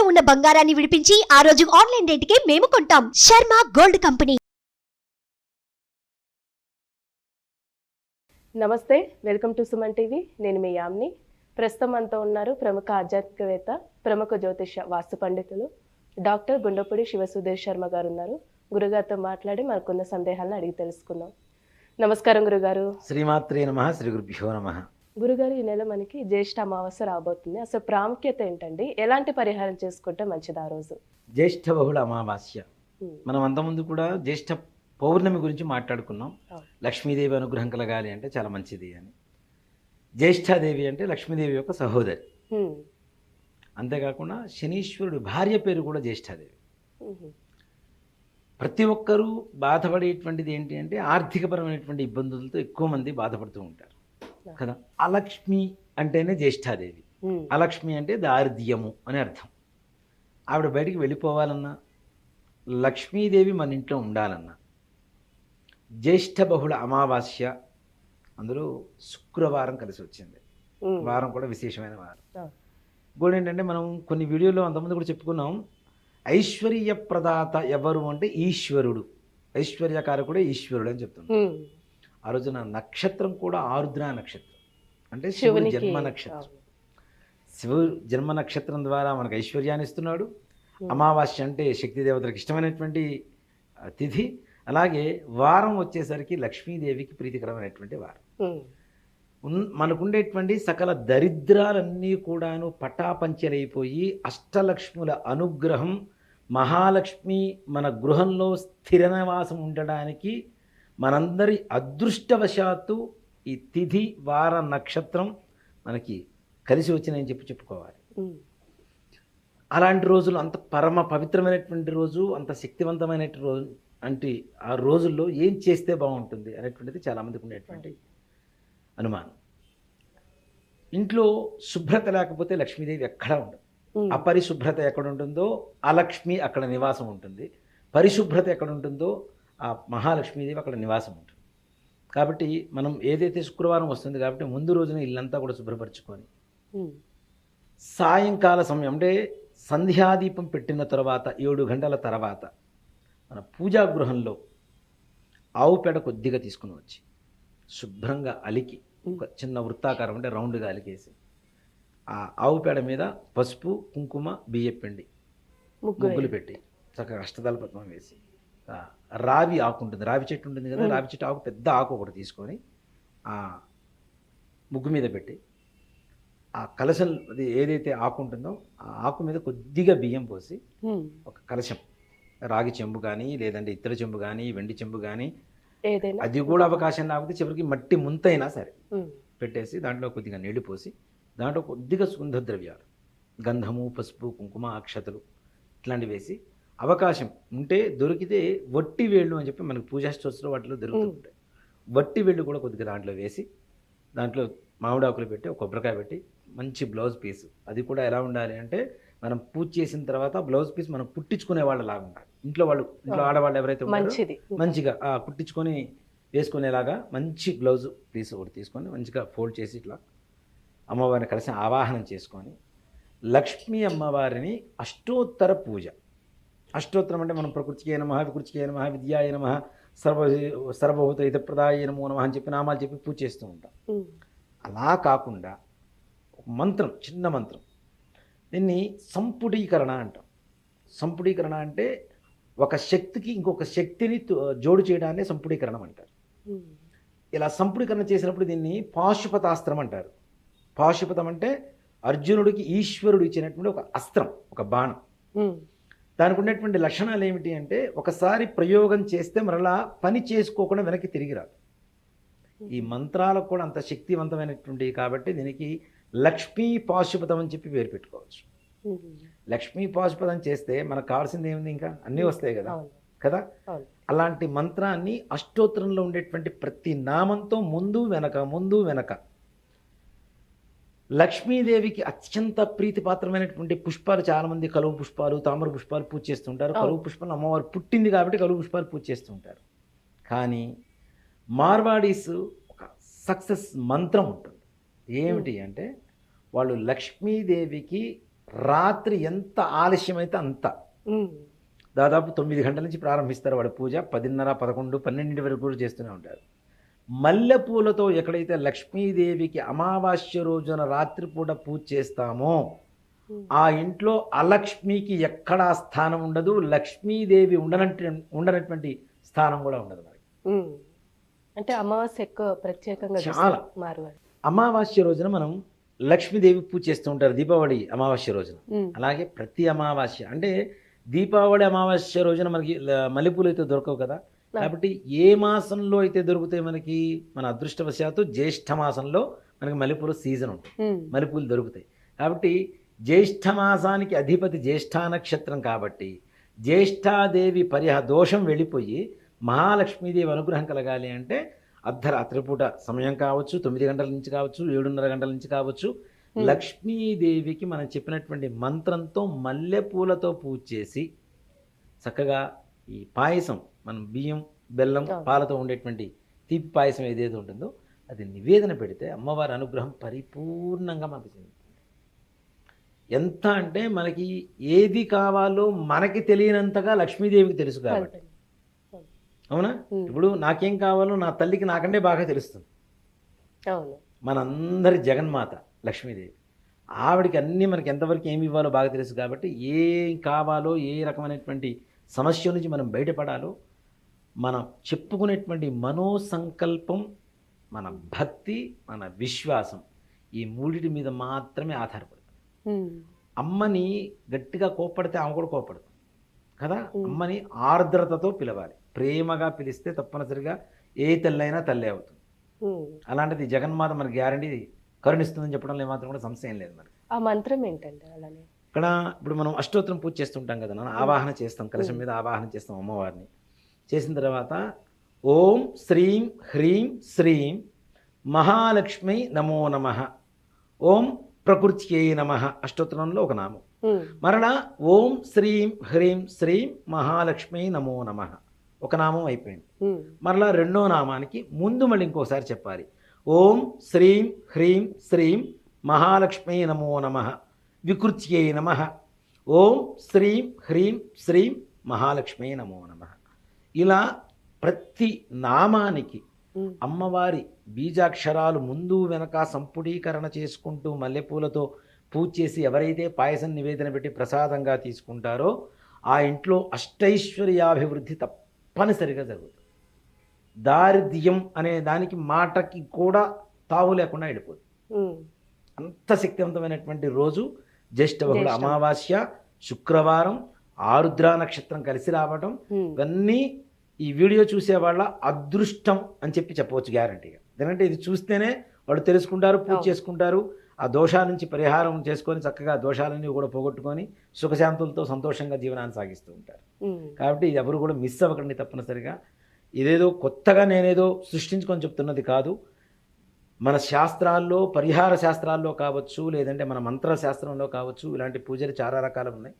ఉన్న బంగారాన్ని విడిపించి ఆ రోజు ఆన్లైన్ రేటుకే మేము కొంటాం. Sharma gold company. నమస్తే, వెల్కమ్ టు సుమన్ టీవీ. నేను మీ యామ్ని. ప్రస్తుతం మనతో ఉన్నారు ప్రముఖ ఆధ్యాత్మికవేత్త, ప్రముఖ జ్యోతిష వాస్తు పండితులు డాక్టర్ గుండపూడి శివసుధీర్ శర్మ గారు ఉన్నారు. గురుగారితో మాట్లాడి మనకున్న సందేహాలను అడిగి తెలుసుకుందాం. నమస్కారం గురుగారు. శ్రీమాత్రే నమః. శ్రీ గురుభ్యో నమః. గురుగారు, ఈ నెల మనకి జ్యేష్ఠ అమావాస్య రాబోతుంది. అసలు ప్రాముఖ్యత ఏంటండి? ఎలాంటి పరిహారం చేసుకుంటే మంచిది ఆ రోజు? జ్యేష్ఠ బహుళ అమావాస్య. మనం అంతకుముందు కూడా జ్యేష్ఠ పౌర్ణమి గురించి మాట్లాడుకున్నాం. లక్ష్మీదేవి అనుగ్రహం కలగాలి అంటే చాలా మంచిది అని. జ్యేష్ఠాదేవి అంటే లక్ష్మీదేవి యొక్క సహోదరి. అంతేకాకుండా శనీశ్వరుడు భార్య పేరు కూడా జ్యేష్ఠాదేవి. ప్రతి ఒక్కరూ బాధపడేటువంటిది ఏంటి అంటే ఆర్థికపరమైనటువంటి ఇబ్బందులతో ఎక్కువ మంది బాధపడుతూ ఉంటారు కదా. అలక్ష్మి అంటేనే జ్యేష్ఠాదేవి. అలక్ష్మి అంటే దారిద్ర్యము అని అర్థం. ఆవిడ బయటికి వెళ్ళిపోవాలన్నా, లక్ష్మీదేవి మన ఇంట్లో ఉండాలన్నా, జ్యేష్ఠ బహుళ అమావాస్య అందులో శుక్రవారం కలిసి వచ్చింది. వారం కూడా విశేషమైన వారం. ఇంకోటి ఏంటంటే మనం కొన్ని వీడియోలో అంతమంది కూడా చెప్పుకున్నాం, ఐశ్వర్య ప్రదాత ఎవరు అంటే ఈశ్వరుడు. ఐశ్వర్యకారకుడే ఈశ్వరుడు అని చెప్తున్నాం. ఆ రోజున నక్షత్రం కూడా ఆరుద్ర నక్షత్రం, అంటే శివుని జన్మ నక్షత్రం. శివుడు జన్మ నక్షత్రం ద్వారా మనకు ఐశ్వర్యాన్ని ఇస్తున్నాడు. అమావాస్య అంటే శక్తి దేవతలకు ఇష్టమైనటువంటి తిథి. అలాగే వారం వచ్చేసరికి లక్ష్మీదేవికి ప్రీతికరమైనటువంటి వారం. మనకుండేటువంటి సకల దరిద్రాలన్నీ కూడాను పటాపంచలైపోయి అష్టలక్ష్ముల అనుగ్రహం, మహాలక్ష్మి మన గృహంలో స్థిర నివాసం ఉండడానికి మనందరి అదృష్టవశాత్తు ఈ తిథి వార నక్షత్రం మనకి కలిసి వచ్చినాయని చెప్పుకోవాలి. అలాంటి రోజులు, అంత పరమ పవిత్రమైనటువంటి రోజు, అంత శక్తివంతమైన రోజు అంటే ఆ రోజుల్లో ఏం చేస్తే బాగుంటుంది అనేటువంటిది చాలామందికి ఉండేటువంటి అనుమానం. ఇంట్లో శుభ్రత లేకపోతే లక్ష్మీదేవి ఎక్కడా ఉండదు. అపరిశుభ్రత ఎక్కడ ఉంటుందో అలక్ష్మి అక్కడ నివాసం ఉంటుంది. పరిశుభ్రత ఎక్కడ ఉంటుందో ఆ మహాలక్ష్మీదేవి అక్కడ నివాసం ఉంటుంది. కాబట్టి మనం ఏదైతే శుక్రవారం వస్తుంది కాబట్టి ముందు రోజున ఇల్లంతా కూడా శుభ్రపరచుకొని సాయంకాల సమయం అంటే సంధ్యాదీపం పెట్టిన తర్వాత 7 గంటల తర్వాత మన పూజాగృహంలో ఆవు పేడ కొద్దిగా తీసుకుని వచ్చి శుభ్రంగా అలికి ఒక చిన్న వృత్తాకారం అంటే రౌండ్గా అలికేసి ఆ ఆవు పేడ మీద పసుపు, కుంకుమ, బియ్యపిండి ముగ్గులు పెట్టి చక్కగా అష్టదళ పద్మం వేసి రావి ఆకు ఉంటుంది, రావి చెట్టు ఉంటుంది కదా, రావి చెట్టు ఆకు పెద్ద ఆకు ఒకటి తీసుకొని ఆ ముగ్గు మీద పెట్టి ఆ కలశం అది ఏదైతే ఆకు ఉంటుందో ఆ ఆకు మీద కొద్దిగా బియ్యం పోసి ఒక కలశం, రాగి చెంబు కానీ లేదంటే ఇత్తడి చెంబు కానీ వెండి చెంబు కానీ అది కూడా అవకాశం లేకపోతే చివరికి మట్టి ముంతైనా సరే పెట్టేసి దాంట్లో కొద్దిగా నీళ్లు పోసి దాంట్లో కొద్దిగా సుగంధ ద్రవ్యాలు, గంధము, పసుపు, కుంకుమ, అక్షతలు ఇట్లాంటివి వేసి, అవకాశం ఉంటే దొరికితే వట్టి వేళ్ళు అని చెప్పి మనకు పూజా స్టోర్స్లో వాటిలో దొరుకుతూ ఉంటాయి. వట్టి వేళ్ళు కూడా కొద్దిగా దాంట్లో వేసి దాంట్లో మామిడాకులు పెట్టి ఒక కొబ్బరికాయ పెట్టి మంచి బ్లౌజ్ పీస్, అది కూడా ఎలా ఉండాలి అంటే మనం పూజ చేసిన తర్వాత బ్లౌజ్ పీస్ మనం కుట్టించుకునే వాళ్ళలాగా ఉండాలి. ఇంట్లో ఆడవాళ్ళు ఎవరైతే ఉంటారో మంచిగా కుట్టించుకొని వేసుకునేలాగా మంచి బ్లౌజ్ పీస్ ఒకటి తీసుకొని మంచిగా ఫోల్డ్ చేసి ఇట్లా అమ్మవారిని కలిసి ఆవాహనం చేసుకొని లక్ష్మీ అమ్మవారిని అష్టోత్తర పూజ. అష్టోత్తరం అంటే మనం ప్రకృతికే నమః, వికృతికే నమః, విద్యాయ నమః, సర్వభూత హితప్రదాయ నమో నమః అని చెప్పి నామాలు చెప్పి పూజ చేస్తూ ఉంటాం. అలా కాకుండా ఒక మంత్రం, చిన్న మంత్రం, దీన్ని సంపుటీకరణ అంటాం. సంపుటీకరణ అంటే ఒక శక్తికి ఇంకొక శక్తిని జోడు చేయడాన్ని సంపుటీకరణం అంటారు. ఇలా సంపుటీకరణ చేసినప్పుడు దీన్ని పాశుపతాస్త్రం అంటారు. పాశుపతం అంటే అర్జునుడికి ఈశ్వరుడు ఇచ్చినటువంటి ఒక అస్త్రం, ఒక బాణం. దానికి ఉన్నటువంటి లక్షణాలు ఏమిటి అంటే ఒకసారి ప్రయోగం చేస్తే మరలా పని చేసుకోకుండా వెనక్కి తిరిగి రాదు. ఈ మంత్రాలకు కూడా అంత శక్తివంతమైనటువంటివి కాబట్టి దీనికి లక్ష్మీ పాశుపతం అని చెప్పి పేరు పెట్టుకోవచ్చు. లక్ష్మీ పాశుపతం చేస్తే మనకు కావాల్సింది ఏముంది, ఇంకా అన్నీ వస్తాయి కదా. అలాంటి మంత్రాన్ని అష్టోత్తరంలో ఉండేటువంటి ప్రతి నామంతో ముందు వెనక లక్ష్మీదేవికి అత్యంత ప్రీతిపాత్రమైనటువంటి పుష్పాలు, చాలామంది కలువ పుష్పాలు, తామర పుష్పాలు పూజ చేస్తుంటారు. కలువ పుష్పాలు అమ్మవారు పుట్టింది కాబట్టి కలువ పుష్పాలు పూజ చేస్తుంటారు. కానీ మార్వాడీస్ ఒక సక్సెస్ మంత్రం ఉంటుంది. ఏమిటి అంటే వాళ్ళు లక్ష్మీదేవికి రాత్రి ఎంత ఆలస్యమైతే అంత. దాదాపు 9 గంటల నుంచి ప్రారంభిస్తారు వాడి పూజ. 10:30, 11, 12 వరకు కూడా చేస్తూనే ఉంటారు. మల్లెపూలతో ఎక్కడైతే లక్ష్మీదేవికి అమావాస్య రోజున రాత్రిపూట పూజ చేస్తామో ఆ ఇంట్లో అలక్ష్మికి ఎక్కడా స్థానం ఉండదు, లక్ష్మీదేవి ఉండనటువంటి స్థానం కూడా ఉండదు మనకి. అంటే అమావాస్య ఎక్కువ ప్రత్యేకంగా చాలా. మార్వాడి అమావాస్య రోజున మనం లక్ష్మీదేవి పూజ చేస్తూ ఉంటారు దీపావళి అమావాస్య రోజున. అలాగే ప్రతి అమావాస్య అంటే దీపావళి అమావాస్య రోజున మనకి మల్లెపూలు అయితే దొరకవు కదా, కాబట్టి ఏ మాసంలో అయితే దొరుకుతాయి మనకి, మన అదృష్టవశాత్తు జ్యేష్ఠ మాసంలో మనకి మల్లెపూలు సీజన్ ఉంటుంది, మల్లెపూలు దొరుకుతాయి. కాబట్టి జ్యేష్ఠ మాసానికి అధిపతి జ్యేష్ఠ నక్షత్రం కాబట్టి జ్యేష్ఠాదేవి దోషం వెళ్ళిపోయి మహాలక్ష్మీదేవి అనుగ్రహం కలగాలి అంటే అర్ధరాత్రి పూట సమయం కావచ్చు, 9 గంటల నుంచి కావచ్చు, 7:30 గంటల నుంచి కావచ్చు, లక్ష్మీదేవికి మనం చెప్పినటువంటి మంత్రంతో మల్లెపూలతో పూజ చేసి చక్కగా ఈ పాయసం, మనం బియ్యం, బెల్లం, పాలతో ఉండేటువంటి తీపి పాయసం ఏదైతే ఉంటుందో అది నివేదన పెడితే అమ్మవారి అనుగ్రహం పరిపూర్ణంగా మనకు చెందుతుంది. ఎంత అంటే మనకి ఏది కావాలో మనకి తెలియనంతగా లక్ష్మీదేవికి తెలుసు కాబట్టి. అవునా? ఇప్పుడు నాకేం కావాలో నా తల్లికి నాకంటే బాగా తెలుస్తుంది. మనందరి జగన్మాత లక్ష్మీదేవి, ఆవిడికి అన్నీ మనకి ఎంతవరకు ఏమి ఇవ్వాలో బాగా తెలుసు కాబట్టి ఏం కావాలో, ఏ రకమైనటువంటి సమస్య నుంచి మనం బయటపడాలో మనం చెప్పుకునేటువంటి మనోసంకల్పం, మన భక్తి, మన విశ్వాసం, ఈ మూడిటి మీద మాత్రమే ఆధారపడుతుంది. అమ్మని గట్టిగా కోప్పడితే ఆమె కూడా కోప్పడుతుంది కదా. అమ్మని ఆర్ద్రతతో పిలవాలి, ప్రేమగా పిలిస్తే తప్పనిసరిగా ఏ తల్లైనా తల్లే అవుతుంది. అలాంటిది జగన్మాత మనకి గ్యారంటీ కరుణిస్తుందని చెప్పడంలో ఏమాత్రం కూడా సంశయం లేదు. మరి ఆ మంత్రం ఏంటంటే అలానే ఇక్కడ ఇప్పుడు మనం అష్టోత్తరం పూజ చేస్తుంటాం కదా నాన్న, ఆవాహన చేస్తాం, కలశం మీద ఆవాహన చేస్తాం అమ్మవారిని. చేసిన తర్వాత ఓం శ్రీం హ్రీం శ్రీం మహాలక్ష్మి నమో నమః, ఓం ప్రకృత్యై నమః అష్టోత్తరంలో ఒక నామం. మరలా ఓం శ్రీం హ్రీం శ్రీం మహాలక్ష్మి నమో నమః ఒక నామం అయిపోయింది. మరలా రెండో నామానికి ముందు మళ్ళీ ఇంకోసారి చెప్పాలి, ఓం శ్రీం హ్రీం శ్రీం మహాలక్ష్మి నమో నమః వికృత్యై నమః, ఓం శ్రీం హ్రీం శ్రీం మహాలక్ష్మి నమో నమః. ఇలా ప్రతి నామానికి అమ్మవారి బీజాక్షరాలు ముందు వెనక సంపుడీకరణ చేసుకుంటూ మల్లెపూలతో పూజ చేసి ఎవరైతే పాయసం నివేదన పెట్టి ప్రసాదంగా తీసుకుంటారో ఆ ఇంట్లో అష్టైశ్వర్యాభివృద్ధి తప్పనిసరిగా జరుగుతుంది. దారిద్ర్యం అనే దానికి మాటకి కూడా తావు లేకుండా వెళ్ళిపోతుంది. అంత శక్తివంతమైనటువంటి రోజు జ్యేష్ఠ బహుళ అమావాస్య, శుక్రవారం, ఆరుద్ర నక్షత్రం కలిసి రావడం, ఇవన్నీ ఈ వీడియో చూసే వాళ్ళ అదృష్టం అని చెప్పవచ్చు గ్యారంటీగా. ఎందుకంటే ఇది చూస్తేనే వాళ్ళు తెలుసుకుంటారు, పూజ చేసుకుంటారు, ఆ దోషాల నుంచి పరిహారం చేసుకొని చక్కగా దోషాలన్నీ కూడా పోగొట్టుకొని సుఖశాంతులతో సంతోషంగా జీవనాన్ని సాగిస్తూ ఉంటారు. కాబట్టి ఇది ఎవరు కూడా మిస్ అవ్వకండి తప్పనిసరిగా. ఇదేదో కొత్తగా నేనేదో సృష్టించుకొని చెప్తున్నది కాదు. మన శాస్త్రాల్లో, పరిహార శాస్త్రాల్లో కావచ్చు, లేదంటే మన మంత్ర శాస్త్రంలో కావచ్చు, ఇలాంటి పూజలు చాలా రకాలు ఉన్నాయి,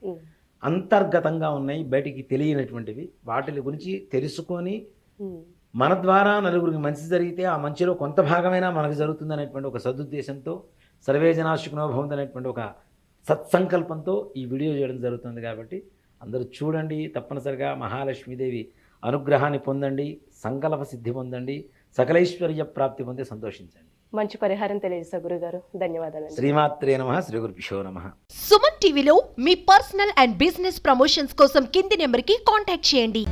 అంతర్గతంగా ఉన్నాయి, బయటికి తెలియనటువంటివి. వాటి గురించి తెలుసుకొని మన ద్వారా నలుగురికి మంచి జరిగితే ఆ మంచిలో కొంత భాగమైనా మనకు జరుగుతుంది అనేటువంటి ఒక సదుద్దేశంతో, సర్వే జనా సుఖినో భవంతు అనేటువంటి ఒక సత్సంకల్పంతో ఈ వీడియో చేయడం జరుగుతుంది. కాబట్టి అందరూ చూడండి, తప్పనిసరిగా మహాలక్ష్మీదేవి అనుగ్రహాన్ని పొందండి, సంకల్ప సిద్ధి పొందండి, సకలైశ్వర్య ప్రాప్తి పొంది సంతోషించండి. మంచి పరిహారం తెలియజేశారు గురుగారు, ధన్యవాదాలు. శ్రీమాత్రే నమః, శ్రీ గురుభ్యో నమః. సుమన్ టీవీలో మీ పర్సనల్ అండ్ బిజినెస్ ప్రమోషన్స్ కోసం కింది నెంబర్కి కాంటాక్ట్ చేయండి.